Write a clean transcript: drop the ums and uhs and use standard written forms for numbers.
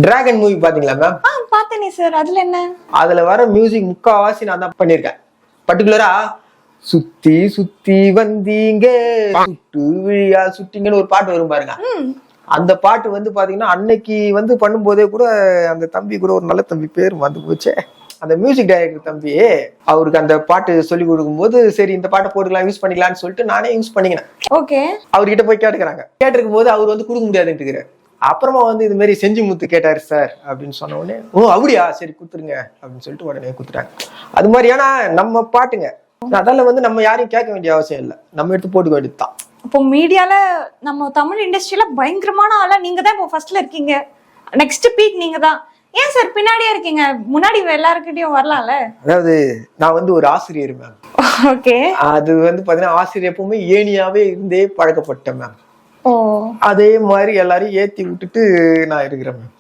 Dragon movie பாத்தீங்களா ma'am? பாத்தேனே sir. அதுல என்ன? அதுல வர மியூசிக் முக்காவாசி நான் தான் பண்ணிருக்கேன். பர்டிகுலரா சுத்தி சுத்தி வந்தீங்க சுட்டு விழியா சுட்டிங்கன்னு ஒரு பாட்டு வரும் பாருங்க. அந்த பாட்டு வந்து பாத்தீங்கன்னா அன்னைக்கு வந்து பண்ணும்போதே கூட அந்த தம்பி கூட ஒரு நல்ல தம்பி பேர் வந்து போச்சே, அந்த மியூசிக் டைரக்டர் தம்பி, அவருக்கு அந்த பாட்டு சொல்லி கொடுக்கும் போது சரி இந்த பாட்டை போட்டுக்கலாம் யூஸ் பண்ணிக்கலாம்னு சொல்லிட்டு நானே யூஸ் பண்ணிக்கினேன். ஓகே. அவர்கிட்ட போய் கேட்டிருக்கும் போது அவர் வந்து கொடுக்க முடியாதுன்னு. அப்புறமா வந்து இது மாதிரி செஞ்சு முத்து கேட்டாரு சார் அப்படின்னு சொன்ன உடனே, ஓ அப்படியா சரி குத்துருங்க அப்படின்னு சொல்லிட்டு உடனே குத்துட்டாங்க. அது மாதிரியான நம்ம பாட்டுங்க. அதனால வந்து நம்ம யாரையும் கேட்க வேண்டிய அவசியம் இல்லை, நம்ம எடுத்து போட்டுக்க வேண்டியதுதான். இப்போ மீடியால நம்ம தமிழ் இண்டஸ்ட்ரியில பயங்கரமான ஆளா நீங்க தான் இப்போ ஃபர்ஸ்ட்ல இருக்கீங்க. நெக்ஸ்ட் பீக் நீங்க தான். ஏன் சார் பின்னாடியே இருக்கீங்க? முன்னாடி எல்லாருக்கிட்டையும் வரலாம்ல. அதாவது நான் வந்து ஒரு ஆசிரியர் மேம். ஓகே. அது வந்து பாத்தீங்கன்னா ஆசிரியர் எப்பவுமே ஏனியாவே இருந்தே பழக்கப்பட்டேன் மேம். ஓ. அதே மாதிரி எல்லாரையும் ஏத்தி விட்டுட்டு நான் இருக்கிறேன் மேம்.